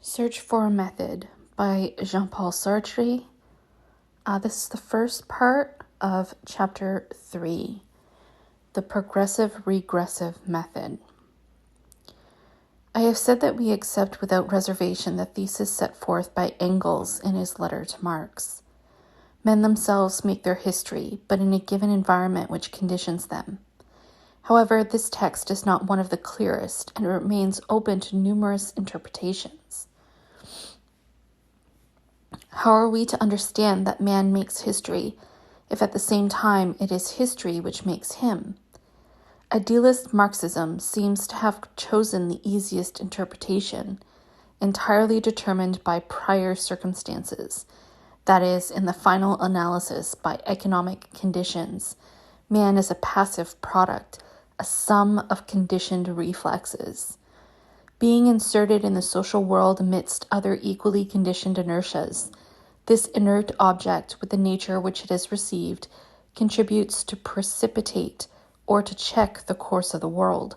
Search for a Method by Jean-Paul Sartre. This is the first part of Chapter 3, the Progressive Regressive Method. I have said that we accept without reservation the thesis set forth by Engels in his letter to Marx. Men themselves make their history, but in a given environment which conditions them. However, this text is not one of the clearest, and it remains open to numerous interpretations. How are we to understand that man makes history, if at the same time it is history which makes him? Idealist Marxism seems to have chosen the easiest interpretation, entirely determined by prior circumstances, that is, in the final analysis by economic conditions. Man is a passive product, a sum of conditioned reflexes. Being inserted in the social world amidst other equally conditioned inertias, this inert object, with the nature which it has received, contributes to precipitate or to check the course of the world.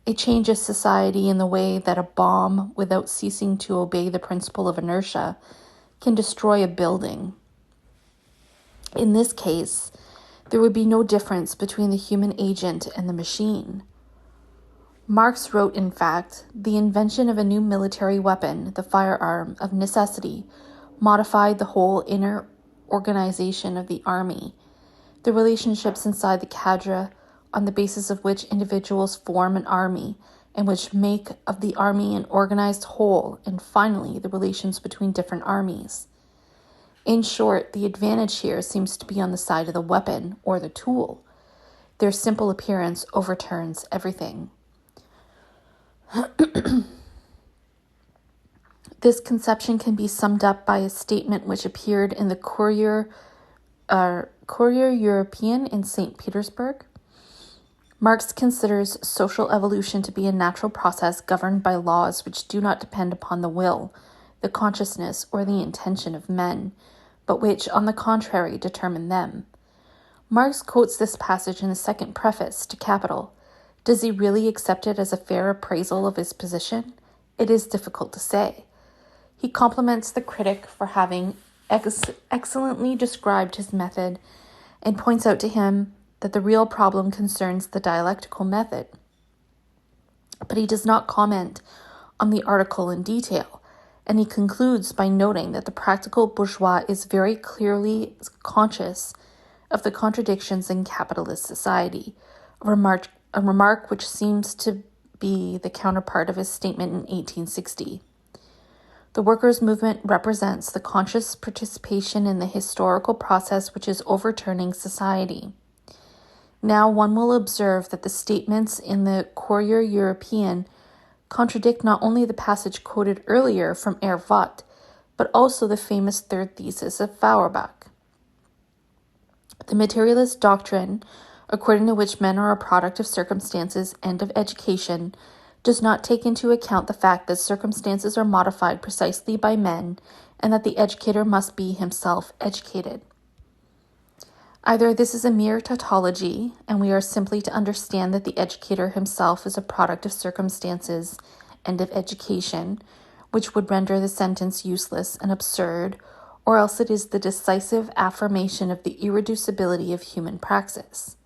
It changes society in the way that a bomb, without ceasing to obey the principle of inertia, can destroy a building. In this case, there would be no difference between the human agent and the machine. Marx wrote, in fact, the invention of a new military weapon, the firearm, of necessity, modified the whole inner organization of the army, the relationships inside the cadre, on the basis of which individuals form an army, and which make of the army an organized whole, and finally the relations between different armies. In short, the advantage here seems to be on the side of the weapon or the tool. Their simple appearance overturns everything. This conception can be summed up by a statement which appeared in the Courier European in St. Petersburg. Marx considers social evolution to be a natural process governed by laws which do not depend upon the will, the consciousness, or the intention of men, but which, on the contrary, determine them. Marx quotes this passage in the second preface to Capital. Does he really accept it as a fair appraisal of his position? It is difficult to say. He compliments the critic for having excellently described his method and points out to him that the real problem concerns the dialectical method. But he does not comment on the article in detail, and he concludes by noting that the practical bourgeois is very clearly conscious of the contradictions in capitalist society, a remark which seems to be the counterpart of his statement in 1860. The workers' movement represents the conscious participation in the historical process which is overturning society. Now one will observe that the statements in the Courier European contradict not only the passage quoted earlier from Herr Vogt, but also the famous third thesis of Feuerbach. The materialist doctrine, according to which men are a product of circumstances and of education, does not take into account the fact that circumstances are modified precisely by men and that the educator must be himself educated. Either this is a mere tautology, and we are simply to understand that the educator himself is a product of circumstances and of education, which would render the sentence useless and absurd, or else it is the decisive affirmation of the irreducibility of human praxis.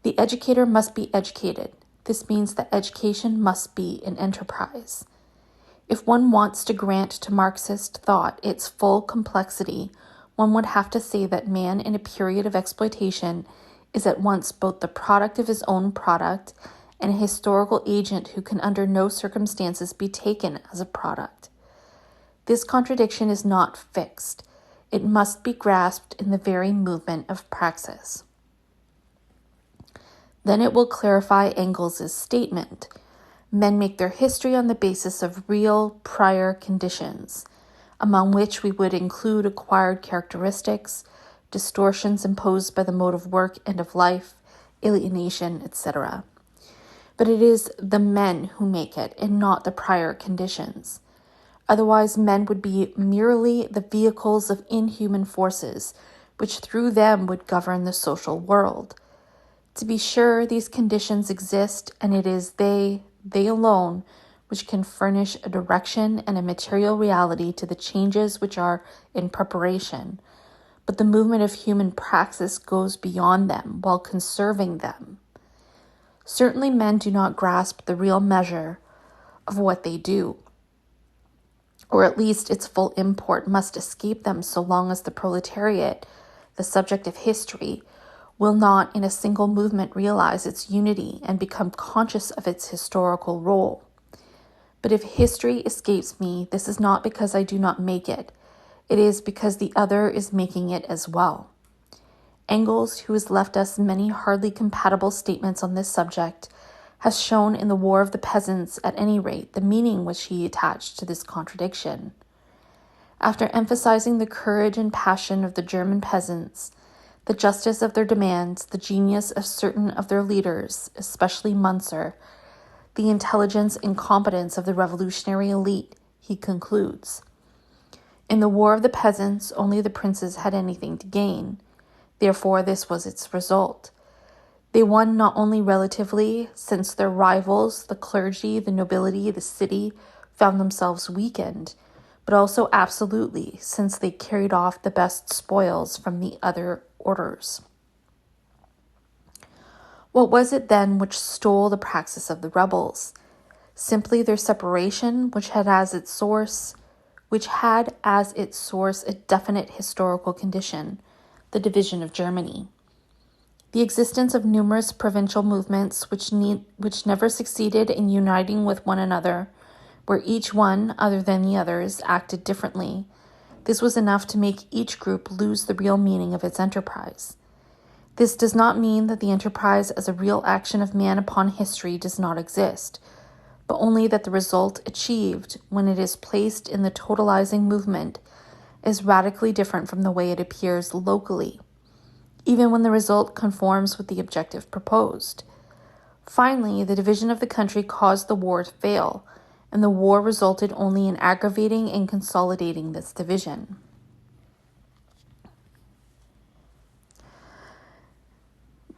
The educator must be educated. This means that education must be an enterprise. If one wants to grant to Marxist thought its full complexity, one would have to say that man in a period of exploitation is at once both the product of his own product and a historical agent who can under no circumstances be taken as a product. This contradiction is not fixed. It must be grasped in the very movement of praxis. Then it will clarify Engels' statement. Men make their history on the basis of real prior conditions, among which we would include acquired characteristics, distortions imposed by the mode of work and of life, alienation, etc. But it is the men who make it, and not the prior conditions. Otherwise, men would be merely the vehicles of inhuman forces, which through them would govern the social world. To be sure, these conditions exist, and it is they alone, which can furnish a direction and a material reality to the changes which are in preparation, but the movement of human praxis goes beyond them while conserving them. Certainly men do not grasp the real measure of what they do, or at least its full import must escape them so long as the proletariat, the subject of history, will not in a single movement realize its unity and become conscious of its historical role. But if history escapes me, this is not because I do not make it. It is because the other is making it as well. Engels, who has left us many hardly compatible statements on this subject, has shown in the War of the Peasants, at any rate, the meaning which he attached to this contradiction. After emphasizing the courage and passion of the German peasants, the justice of their demands, the genius of certain of their leaders, especially Munzer, the intelligence and competence of the revolutionary elite, he concludes, in the War of the Peasants, only the princes had anything to gain. Therefore, this was its result. They won not only relatively, since their rivals, the clergy, the nobility, the city, found themselves weakened, but also absolutely, since they carried off the best spoils from the other orders. What was it then which stole the praxis of the rebels? Simply their separation, which had as its source a definite historical condition, the division of Germany. The existence of numerous provincial movements which never succeeded in uniting with one another, where each one, other than the others, acted differently. This was enough to make each group lose the real meaning of its enterprise. This does not mean that the enterprise as a real action of man upon history does not exist, but only that the result achieved when it is placed in the totalizing movement is radically different from the way it appears locally, even when the result conforms with the objective proposed. Finally, the division of the country caused the war to fail, and the war resulted only in aggravating and consolidating this division.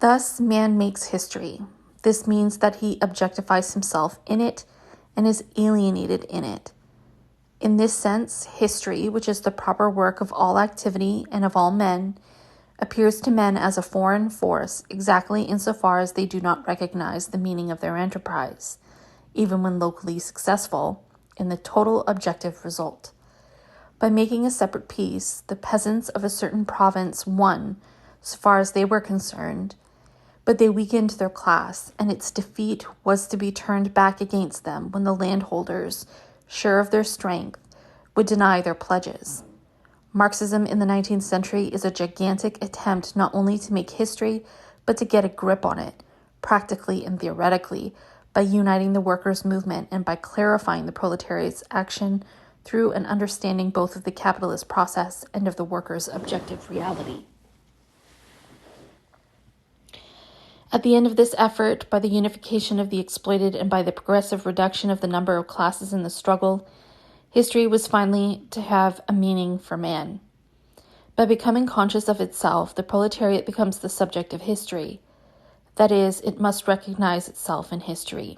Thus, man makes history. This means that he objectifies himself in it and is alienated in it. In this sense, history, which is the proper work of all activity and of all men, appears to men as a foreign force exactly insofar as they do not recognize the meaning of their enterprise, even when locally successful, in the total objective result. By making a separate peace, the peasants of a certain province won, so far as they were concerned, but they weakened their class, and its defeat was to be turned back against them when the landholders, sure of their strength, would deny their pledges. Marxism in the 19th century is a gigantic attempt not only to make history, but to get a grip on it, practically and theoretically, by uniting the workers' movement and by clarifying the proletariat's action through an understanding both of the capitalist process and of the workers' objective reality. At the end of this effort, by the unification of the exploited and by the progressive reduction of the number of classes in the struggle, history was finally to have a meaning for man. By becoming conscious of itself, the proletariat becomes the subject of history. That is, it must recognize itself in history.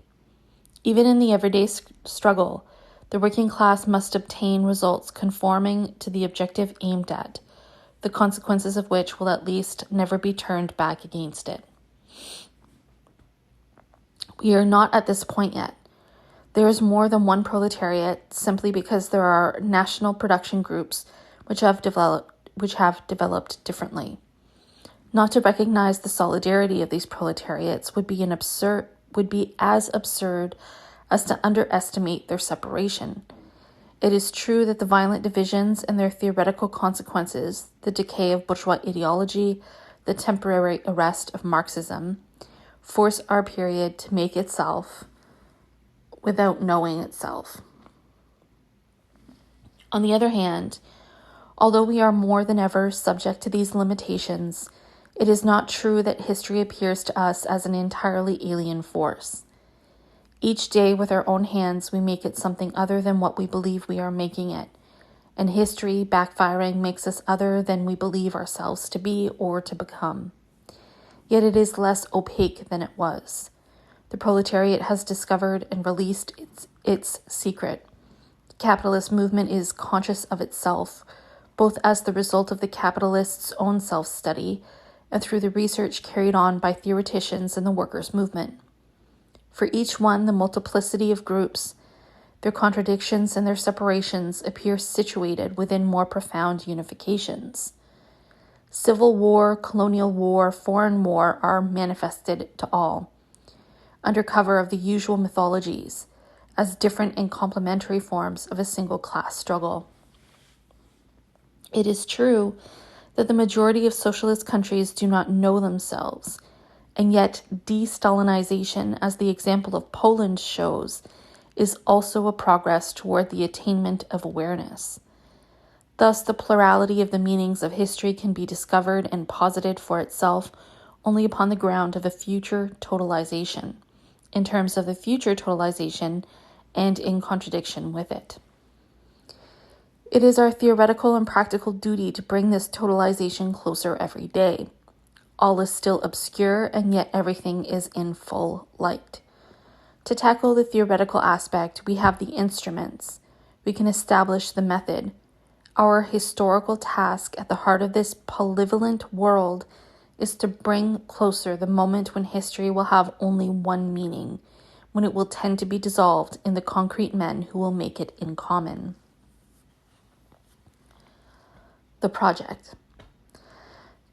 Even in the everyday struggle, the working class must obtain results conforming to the objective aimed at, the consequences of which will at least never be turned back against it. We are not at this point yet. There is more than one proletariat simply because there are national production groups which have developed differently. Not to recognize the solidarity of these proletariats would be as absurd as to underestimate their separation. It is true that the violent divisions and their theoretical consequences, the decay of bourgeois ideology, the temporary arrest of Marxism, force our period to make itself without knowing itself. On the other hand, although we are more than ever subject to these limitations, it is not true that history appears to us as an entirely alien force. Each day with our own hands we make it something other than what we believe we are making it, and history, backfiring, makes us other than we believe ourselves to be or to become. Yet it is less opaque than it was. The proletariat has discovered and released its secret. The capitalist movement is conscious of itself, both as the result of the capitalist's own self-study and through the research carried on by theoreticians in the workers' movement. For each one, the multiplicity of groups, their contradictions and their separations appear situated within more profound unifications. Civil war, colonial war, foreign war are manifested to all, under cover of the usual mythologies, as different and complementary forms of a single class struggle. It is true that the majority of socialist countries do not know themselves, and yet de-Stalinization, as the example of Poland shows, is also a progress toward the attainment of awareness. Thus, the plurality of the meanings of history can be discovered and posited for itself only upon the ground of a future totalization, in terms of the future totalization and in contradiction with it. It is our theoretical and practical duty to bring this totalization closer every day. All is still obscure, and yet everything is in full light. To tackle the theoretical aspect, we have the instruments. We can establish the method. Our historical task at the heart of this polyvalent world is to bring closer the moment when history will have only one meaning, when it will tend to be dissolved in the concrete men who will make it in common. The project.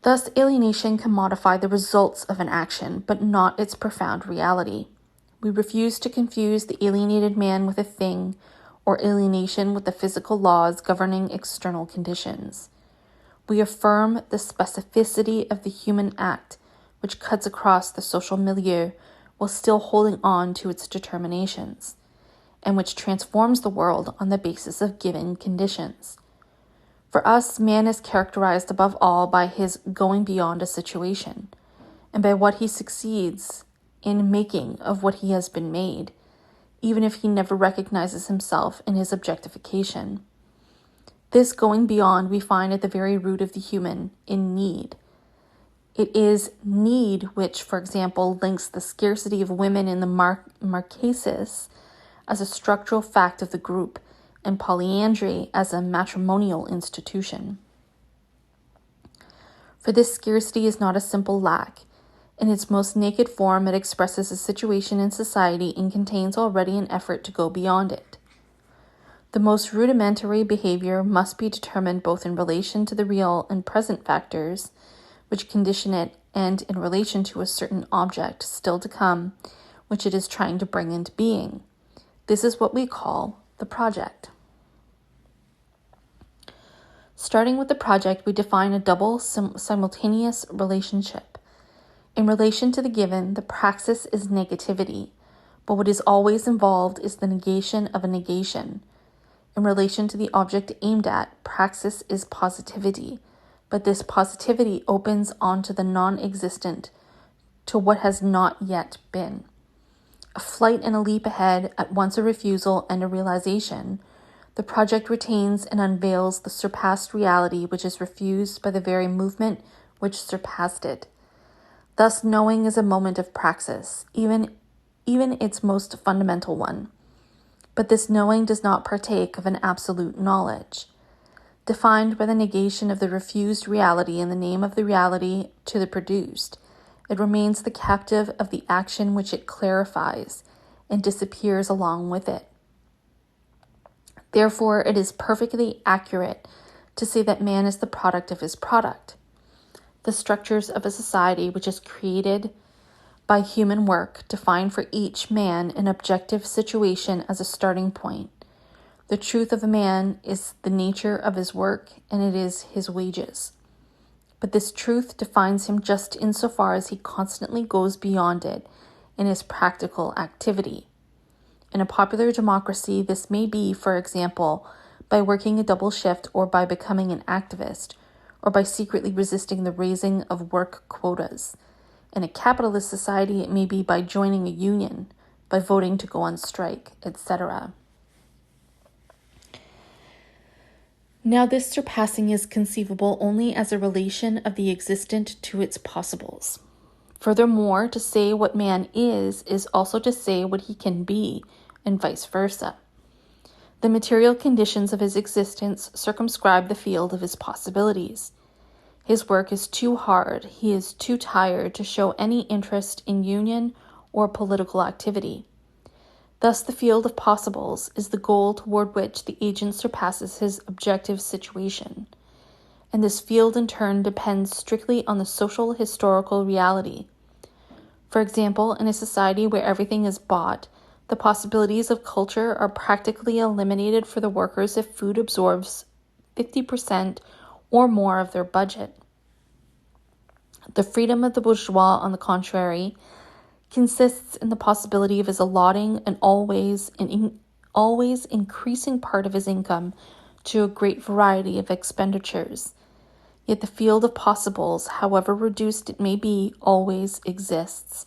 Thus, alienation can modify the results of an action, but not its profound reality. We refuse to confuse the alienated man with a thing, or alienation with the physical laws governing external conditions. We affirm the specificity of the human act, which cuts across the social milieu while still holding on to its determinations, and which transforms the world on the basis of given conditions. For us, man is characterized above all by his going beyond a situation, and by what he succeeds in making of what he has been made, even if he never recognizes himself in his objectification. This going beyond we find at the very root of the human, in need. It is need which, for example, links the scarcity of women in the Marquesas as a structural fact of the group, and polyandry as a matrimonial institution. For this scarcity is not a simple lack. In its most naked form, it expresses a situation in society and contains already an effort to go beyond it. The most rudimentary behavior must be determined both in relation to the real and present factors which condition it, and in relation to a certain object still to come, which it is trying to bring into being. This is what we call the project. Starting with the project, we define a double simultaneous relationship. In relation to the given, the praxis is negativity, but what is always involved is the negation of a negation. In relation to the object aimed at, praxis is positivity, but this positivity opens onto the non-existent, to what has not yet been. A flight and a leap ahead, at once a refusal and a realization, the project retains and unveils the surpassed reality which is refused by the very movement which surpassed it. Thus, knowing is a moment of praxis, even its most fundamental one. But this knowing does not partake of an absolute knowledge. Defined by the negation of the refused reality in the name of the reality to the produced, it remains the captive of the action which it clarifies and disappears along with it. Therefore, it is perfectly accurate to say that man is the product of his product. The structures of a society which is created by human work define for each man an objective situation as a starting point. The truth of a man is the nature of his work, and it is his wages. But this truth defines him just insofar as he constantly goes beyond it in his practical activity. In a popular democracy, this may be, for example, by working a double shift or by becoming an activist, or by secretly resisting the raising of work quotas. In a capitalist society, it may be by joining a union, by voting to go on strike, etc. Now, this surpassing is conceivable only as a relation of the existent to its possibles. Furthermore, to say what man is also to say what he can be, and vice versa. The material conditions of his existence circumscribe the field of his possibilities. His work is too hard, he is too tired to show any interest in union or political activity. Thus, the field of possibles is the goal toward which the agent surpasses his objective situation. And this field in turn depends strictly on the social historical reality. For example, in a society where everything is bought, the possibilities of culture are practically eliminated for the workers if food absorbs 50% or more of their budget. The freedom of the bourgeois, on the contrary, consists in the possibility of his allotting an always increasing part of his income to a great variety of expenditures. Yet the field of possibles, however reduced it may be, always exists,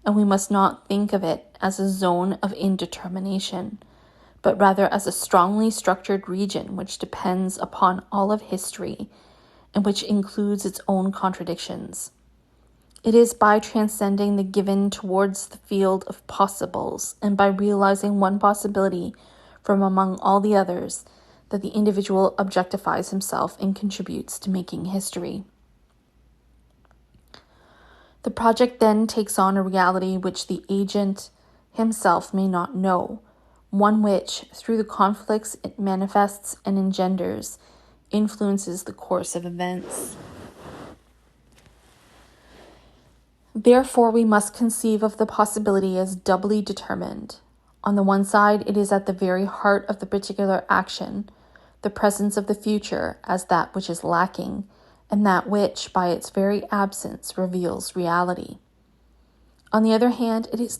and we must not think of it as a zone of indetermination, but rather as a strongly structured region which depends upon all of history and which includes its own contradictions. It is by transcending the given towards the field of possibles and by realizing one possibility from among all the others that the individual objectifies himself and contributes to making history. The project then takes on a reality which the agent himself may not know, one which, through the conflicts it manifests and engenders, influences the course of events. Therefore, we must conceive of the possibility as doubly determined. On the one side, it is at the very heart of the particular action, the presence of the future as that which is lacking, and that which, by its very absence, reveals reality. On the other hand, it is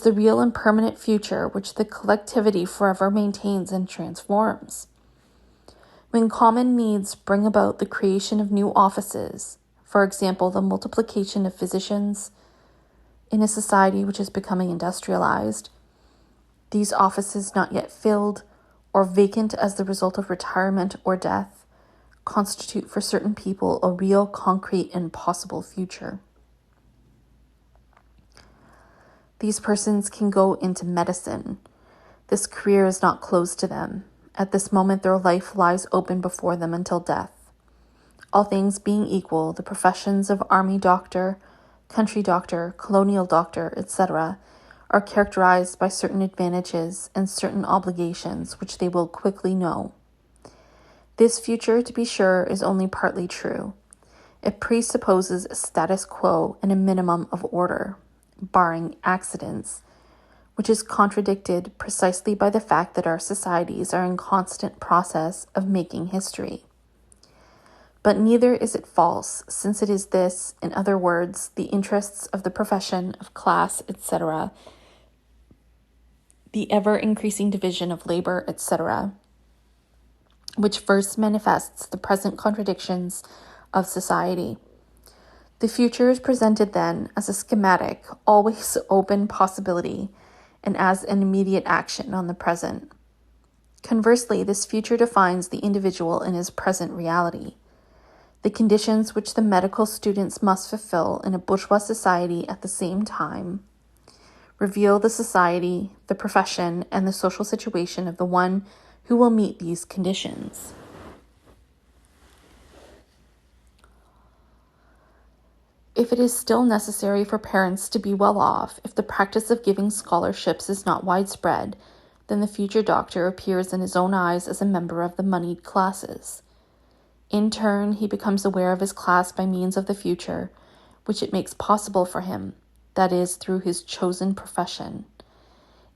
the real and permanent future which the collectivity forever maintains and transforms. When common needs bring about the creation of new offices, for example, the multiplication of physicians in a society which is becoming industrialized, these offices not yet filled or vacant as the result of retirement or death, constitute for certain people a real, concrete, and possible future. These persons can go into medicine. This career is not closed to them. At this moment, their life lies open before them until death. All things being equal, the professions of army doctor, country doctor, colonial doctor, etc., are characterized by certain advantages and certain obligations which they will quickly know. This future, to be sure, is only partly true. It presupposes a status quo and a minimum of order, barring accidents, which is contradicted precisely by the fact that our societies are in constant process of making history. But neither is it false, since it is this, in other words, the interests of the profession, of class, etc., the ever-increasing division of labor, etc., which first manifests the present contradictions of society. The future is presented then as a schematic, always open possibility, and as an immediate action on the present. Conversely, this future defines the individual in his present reality. The conditions which the medical students must fulfill in a bourgeois society at the same time reveal the society, the profession, and the social situation of the one who will meet these conditions. If it is still necessary for parents to be well off, if the practice of giving scholarships is not widespread, then the future doctor appears in his own eyes as a member of the moneyed classes. In turn, he becomes aware of his class by means of the future, which it makes possible for him, that is, through his chosen profession.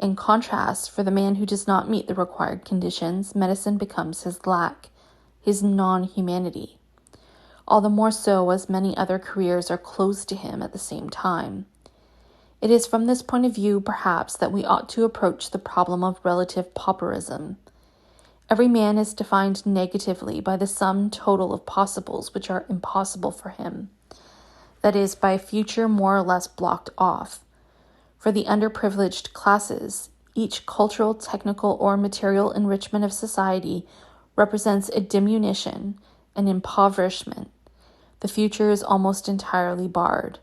In contrast, for the man who does not meet the required conditions, medicine becomes his lack, his non-humanity. All the more so as many other careers are closed to him at the same time. It is from this point of view, perhaps, that we ought to approach the problem of relative pauperism. Every man is defined negatively by the sum total of possibles which are impossible for him, that is, by a future more or less blocked off. For the underprivileged classes, each cultural, technical, or material enrichment of society represents a diminution, an impoverishment. The future is almost entirely barred.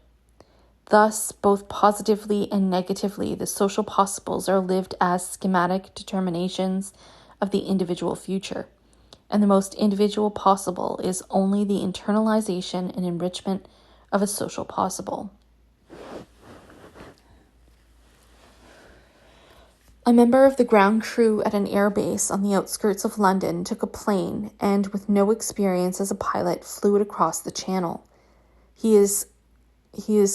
Thus, both positively and negatively, the social possibles are lived as schematic determinations of the individual future, and the most individual possible is only the internalization and enrichment of a social possible. A member of the ground crew at an airbase on the outskirts of London took a plane and, with no experience as a pilot, flew it across the channel. He is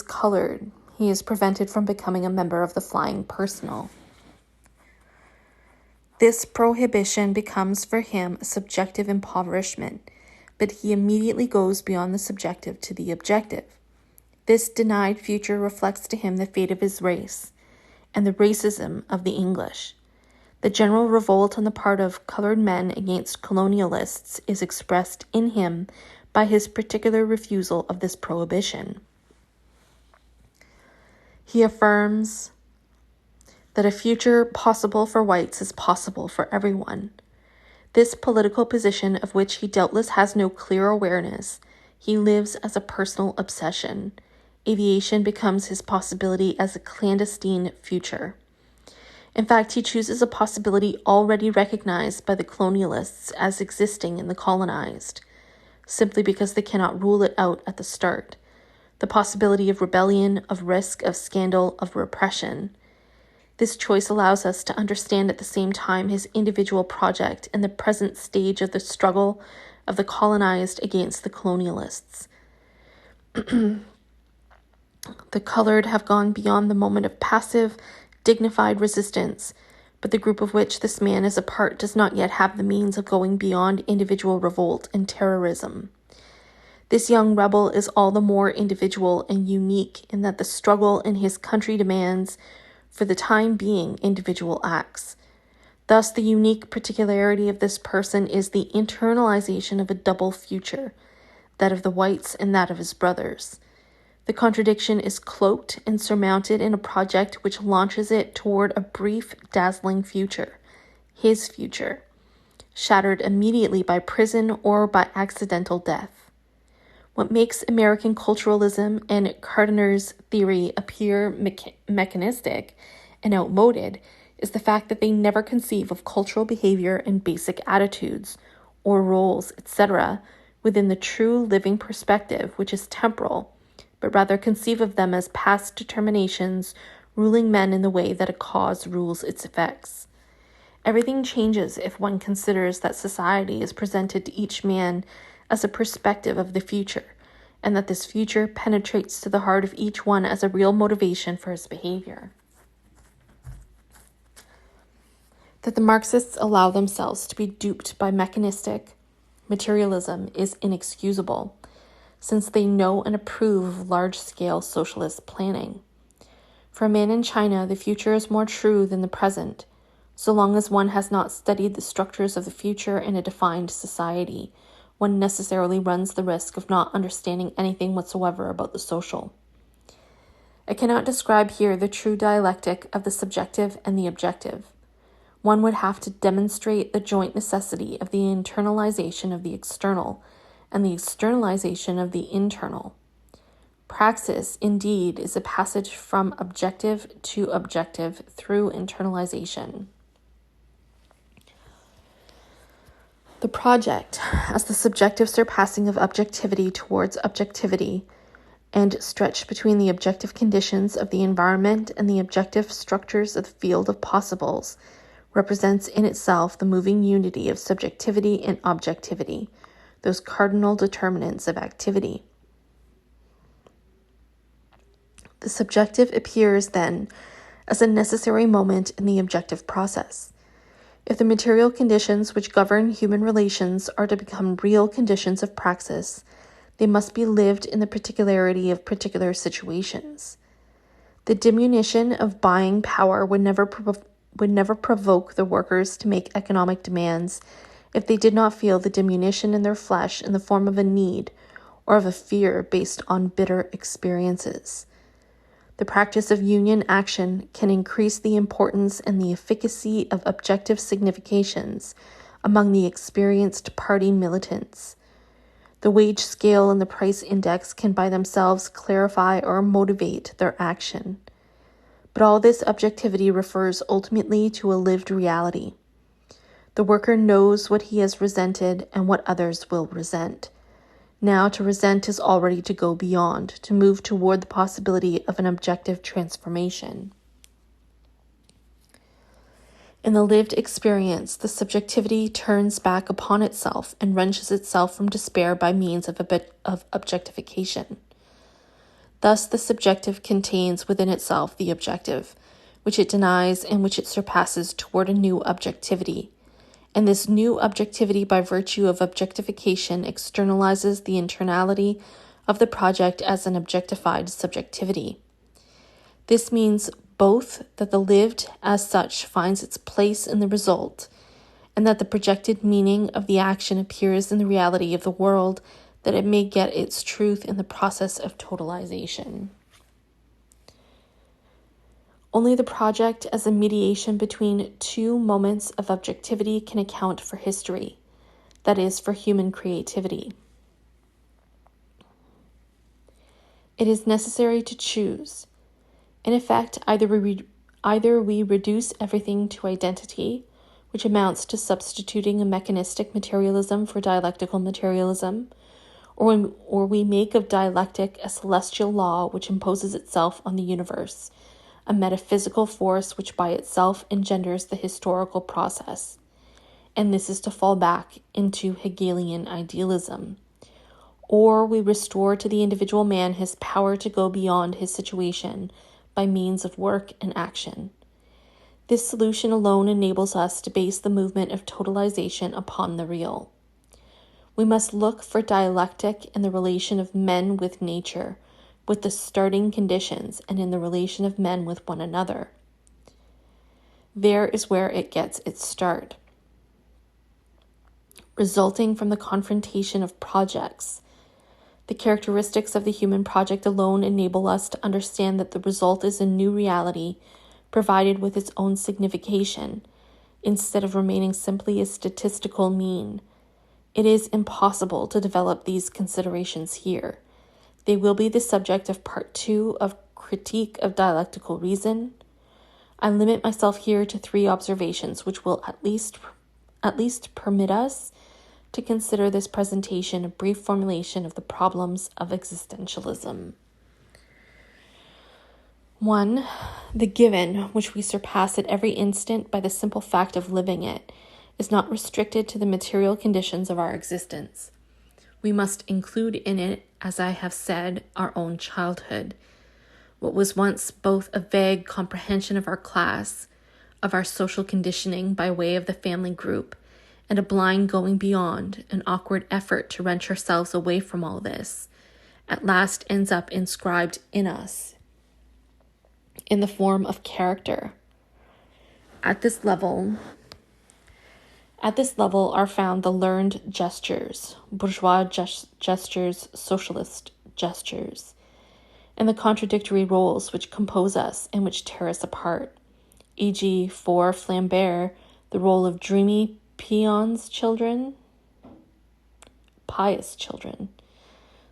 colored. He is prevented from becoming a member of the flying personnel. This prohibition becomes for him a subjective impoverishment, but he immediately goes beyond the subjective to the objective. This denied future reflects to him the fate of his race and the racism of the English. The general revolt on the part of colored men against colonialists is expressed in him by his particular refusal of this prohibition. He affirms that a future possible for whites is possible for everyone. This political position, of which he doubtless has no clear awareness, he lives as a personal obsession. Aviation becomes his possibility as a clandestine future. In fact, he chooses a possibility already recognized by the colonialists as existing in the colonized, simply because they cannot rule it out at the start. The possibility of rebellion, of risk, of scandal, of repression. This choice allows us to understand at the same time his individual project and the present stage of the struggle of the colonized against the colonialists. The colored have gone beyond the moment of passive, dignified resistance, but the group of which this man is a part does not yet have the means of going beyond individual revolt and terrorism. This young rebel is all the more individual and unique in that the struggle in his country demands, for the time being, individual acts. Thus, the unique particularity of this person is the internalization of a double future, that of the whites and that of his brothers. The contradiction is cloaked and surmounted in a project which launches it toward a brief, dazzling future, his future, shattered immediately by prison or by accidental death. What makes American culturalism and Gardner's theory appear mechanistic and outmoded is the fact that they never conceive of cultural behavior and basic attitudes, or roles, etc., within the true living perspective, which is temporal, but rather conceive of them as past determinations ruling men in the way that a cause rules its effects. Everything changes if one considers that society is presented to each man as a perspective of the future, and that this future penetrates to the heart of each one as a real motivation for his behavior. That the Marxists allow themselves to be duped by mechanistic materialism is inexcusable, since they know and approve of large-scale socialist planning. For a man in China, the future is more true than the present, so long as one has not studied the structures of the future in a defined society. One necessarily runs the risk of not understanding anything whatsoever about the social. I cannot describe here the true dialectic of the subjective and the objective. One would have to demonstrate the joint necessity of the internalization of the external and the externalization of the internal. Praxis, indeed, is a passage from objective to objective through internalization. The project, as the subjective surpassing of objectivity towards objectivity, and stretched between the objective conditions of the environment and the objective structures of the field of possibles, represents in itself the moving unity of subjectivity and objectivity, those cardinal determinants of activity. The subjective appears, then, as a necessary moment in the objective process. If the material conditions which govern human relations are to become real conditions of praxis, they must be lived in the particularity of particular situations. The diminution of buying power would never provoke the workers to make economic demands if they did not feel the diminution in their flesh in the form of a need or of a fear based on bitter experiences. The practice of union action can increase the importance and the efficacy of objective significations among the experienced party militants. The wage scale and the price index can by themselves clarify or motivate their action. But all this objectivity refers ultimately to a lived reality. The worker knows what he has resented and what others will resent. Now to resent is already to go beyond, to move toward the possibility of an objective transformation. In the lived experience, the subjectivity turns back upon itself and wrenches itself from despair by means of objectification. Thus, the subjective contains within itself the objective, which it denies and which it surpasses toward a new objectivity. And this new objectivity, by virtue of objectification, externalizes the internality of the project as an objectified subjectivity. This means both that the lived as such finds its place in the result, and that the projected meaning of the action appears in the reality of the world, that it may get its truth in the process of totalization. Only the project as a mediation between two moments of objectivity can account for history, that is, for human creativity. It is necessary to choose. In effect, either we reduce everything to identity, which amounts to substituting a mechanistic materialism for dialectical materialism, or we make of dialectic a celestial law which imposes itself on the universe, a metaphysical force which by itself engenders the historical process. And this is to fall back into Hegelian idealism. Or we restore to the individual man his power to go beyond his situation by means of work and action. This solution alone enables us to base the movement of totalization upon the real. We must look for dialectic in the relation of men with nature, with the starting conditions, and in the relation of men with one another. There is where it gets its start. Resulting from the confrontation of projects, the characteristics of the human project alone enable us to understand that the result is a new reality provided with its own signification, instead of remaining simply a statistical mean. It is impossible to develop these considerations here. They will be the subject of Part 2 of Critique of Dialectical Reason. I limit myself here to 3 observations, which will at least permit us to consider this presentation a brief formulation of the problems of existentialism. 1. The given, which we surpass at every instant by the simple fact of living it, is not restricted to the material conditions of our existence. We must include in it, as I have said, our own childhood, what was once both a vague comprehension of our class, of our social conditioning by way of the family group, and a blind going beyond, an awkward effort to wrench ourselves away from all this, at last ends up inscribed in us, in the form of character. At this level are found the learned gestures, bourgeois gestures, socialist gestures, and the contradictory roles which compose us and which tear us apart, e.g., for Flambert, the role of dreamy pious children.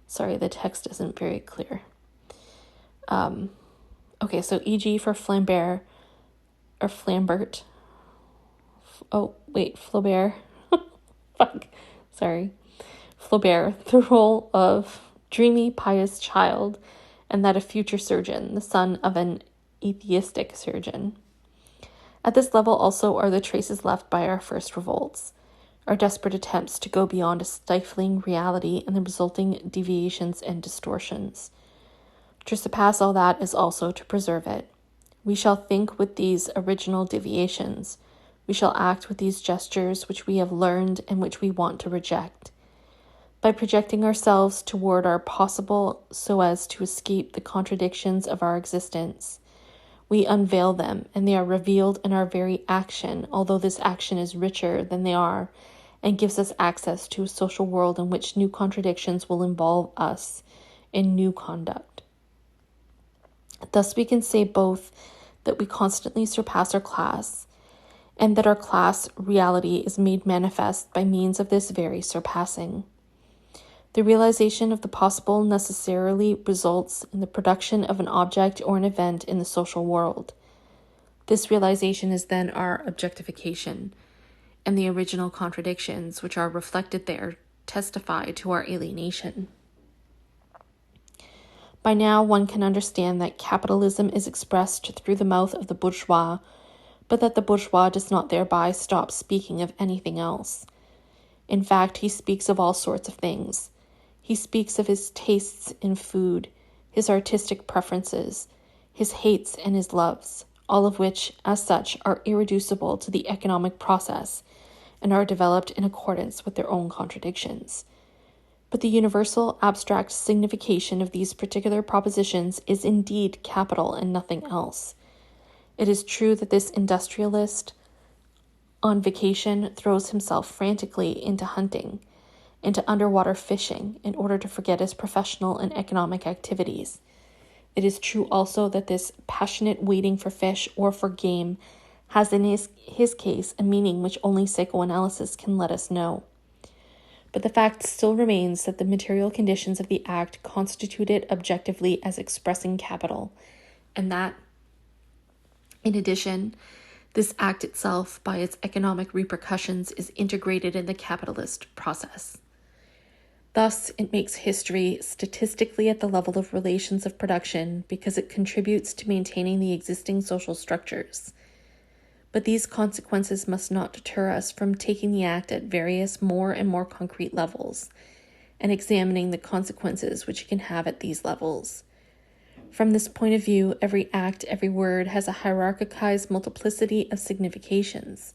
Sorry, the text isn't very clear. So e.g. for Flambert, or Flambert. Flaubert. Flaubert, the role of dreamy, pious child, and that of future surgeon, the son of an atheistic surgeon. At this level also are the traces left by our first revolts, our desperate attempts to go beyond a stifling reality and the resulting deviations and distortions. To surpass all that is also to preserve it. We shall think with these original deviations. We shall act with these gestures which we have learned and which we want to reject. By projecting ourselves toward our possible so as to escape the contradictions of our existence, we unveil them, and they are revealed in our very action, although this action is richer than they are and gives us access to a social world in which new contradictions will involve us in new conduct. Thus we can say both that we constantly surpass our class, and that our class reality is made manifest by means of this very surpassing. The realization of the possible necessarily results in the production of an object or an event in the social world. This realization is then our objectification, and the original contradictions which are reflected there testify to our alienation. By now, one can understand that capitalism is expressed through the mouth of the bourgeois, but that the bourgeois does not thereby stop speaking of anything else. In fact, he speaks of all sorts of things. He speaks of his tastes in food, his artistic preferences, his hates and his loves, all of which, as such, are irreducible to the economic process and are developed in accordance with their own contradictions. But the universal abstract signification of these particular propositions is indeed capital and nothing else. It is true that this industrialist on vacation throws himself frantically into hunting, into underwater fishing, in order to forget his professional and economic activities. It is true also that this passionate waiting for fish or for game has in his case a meaning which only psychoanalysis can let us know. But the fact still remains that the material conditions of the act constitute it objectively as expressing capital, and that, in addition, this act itself, by its economic repercussions, is integrated in the capitalist process. Thus, it makes history statistically at the level of relations of production because it contributes to maintaining the existing social structures. But these consequences must not deter us from taking the act at various more and more concrete levels and examining the consequences which it can have at these levels. From this point of view, every act, every word has a hierarchized multiplicity of significations.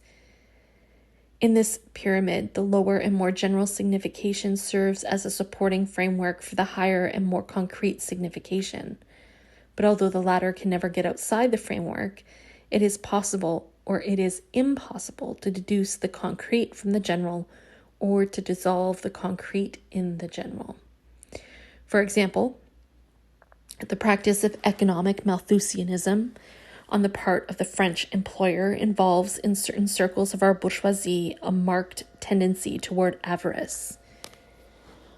In this pyramid, the lower and more general signification serves as a supporting framework for the higher and more concrete signification. But although the latter can never get outside the framework, it is possible or it is impossible to deduce the concrete from the general or to dissolve the concrete in the general. For example, the practice of economic Malthusianism on the part of the French employer involves in certain circles of our bourgeoisie a marked tendency toward avarice.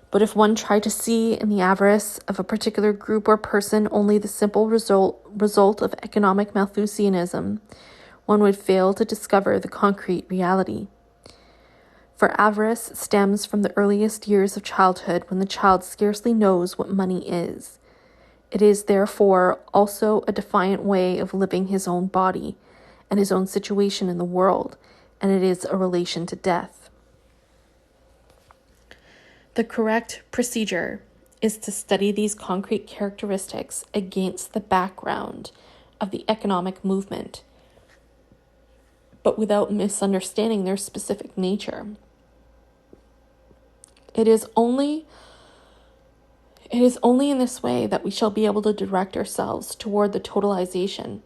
But if one tried to see in the avarice of a particular group or person only the simple result of economic Malthusianism, one would fail to discover the concrete reality. For avarice stems from the earliest years of childhood when the child scarcely knows what money is. It is, therefore, also a defiant way of living his own body and his own situation in the world, and it is a relation to death. The correct procedure is to study these concrete characteristics against the background of the economic movement, but without misunderstanding their specific nature. It is only in this way that we shall be able to direct ourselves toward the totalization.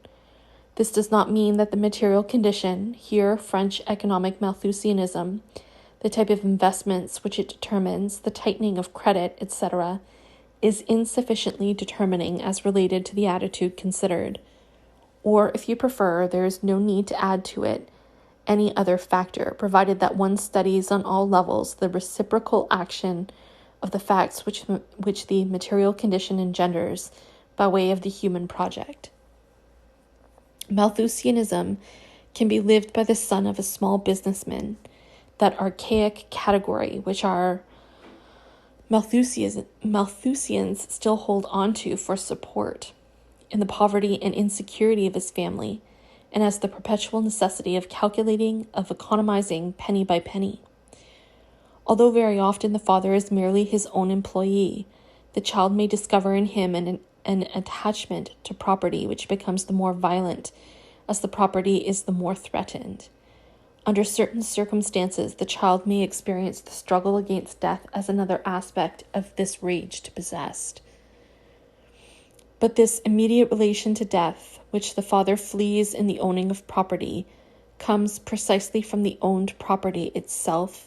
This does not mean that the material condition, here French economic Malthusianism, the type of investments which it determines, the tightening of credit, etc., is insufficiently determining as related to the attitude considered. Or, if you prefer, there is no need to add to it any other factor, provided that one studies on all levels the reciprocal action of the facts which the material condition engenders by way of the human project. Malthusianism can be lived by the son of a small businessman, that archaic category which our Malthusians still hold on to for support, in the poverty and insecurity of his family, and as the perpetual necessity of calculating, of economizing penny by penny. Although very often the father is merely his own employee, the child may discover in him an attachment to property which becomes the more violent as the property is the more threatened. Under certain circumstances, the child may experience the struggle against death as another aspect of this rage to possess. But this immediate relation to death, which the father flees in the owning of property, comes precisely from the owned property itself,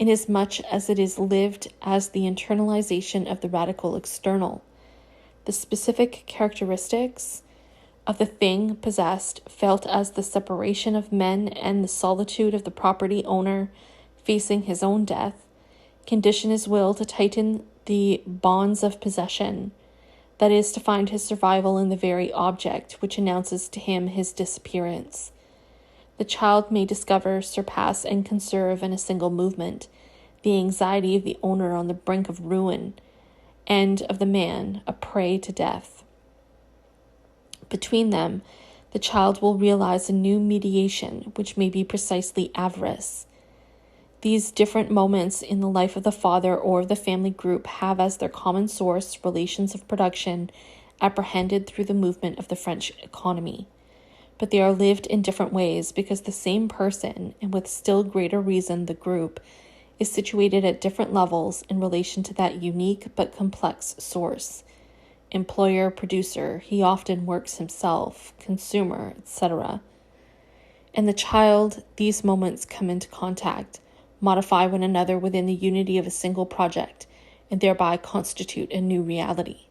inasmuch as it is lived as the internalization of the radical external. The specific characteristics of the thing possessed, felt as the separation of men and the solitude of the property owner facing his own death, condition his will to tighten the bonds of possession, that is, to find his survival in the very object which announces to him his disappearance. The child may discover, surpass, and conserve in a single movement the anxiety of the owner on the brink of ruin, and of the man, a prey to death. Between them, the child will realize a new mediation, which may be precisely avarice. These different moments in the life of the father or of the family group have as their common source relations of production apprehended through the movement of the French economy. But they are lived in different ways because the same person, and with still greater reason the group, is situated at different levels in relation to that unique but complex source. Employer, producer, he often works himself, consumer, etc. And the child, these moments come into contact, modify one another within the unity of a single project, and thereby constitute a new reality.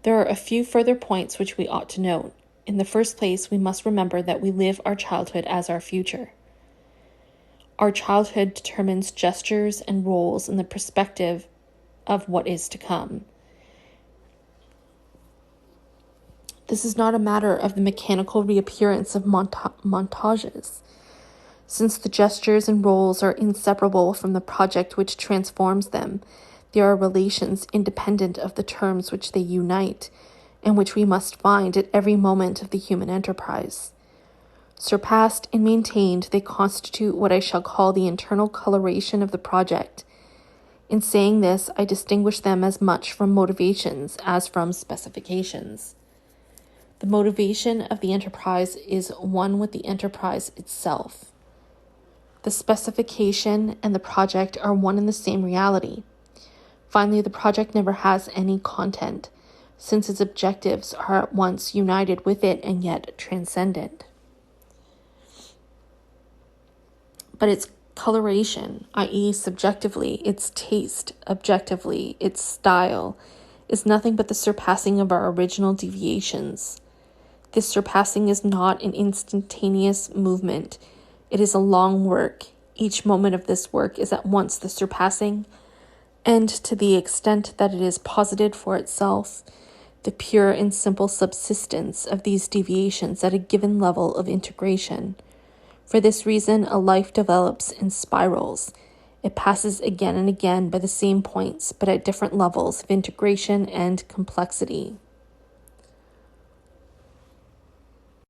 There are a few further points which we ought to note. In the first place, we must remember that we live our childhood as our future. Our childhood determines gestures and roles in the perspective of what is to come. This is not a matter of the mechanical reappearance of montages. Since the gestures and roles are inseparable from the project which transforms them, there are relations independent of the terms which they unite, and which we must find at every moment of the human enterprise. Surpassed and maintained, they constitute what I shall call the internal coloration of the project. In saying this, I distinguish them as much from motivations as from specifications. The motivation of the enterprise is one with the enterprise itself. The specification and the project are one and the same reality. Finally, the project never has any content, since its objectives are at once united with it and yet transcendent. But its coloration, i.e. subjectively, its taste, objectively, its style, is nothing but the surpassing of our original deviations. This surpassing is not an instantaneous movement. It is a long work. Each moment of this work is at once the surpassing, and to the extent that it is posited for itself, the pure and simple subsistence of these deviations at a given level of integration. For this reason, a life develops in spirals. It passes again and again by the same points, but at different levels of integration and complexity.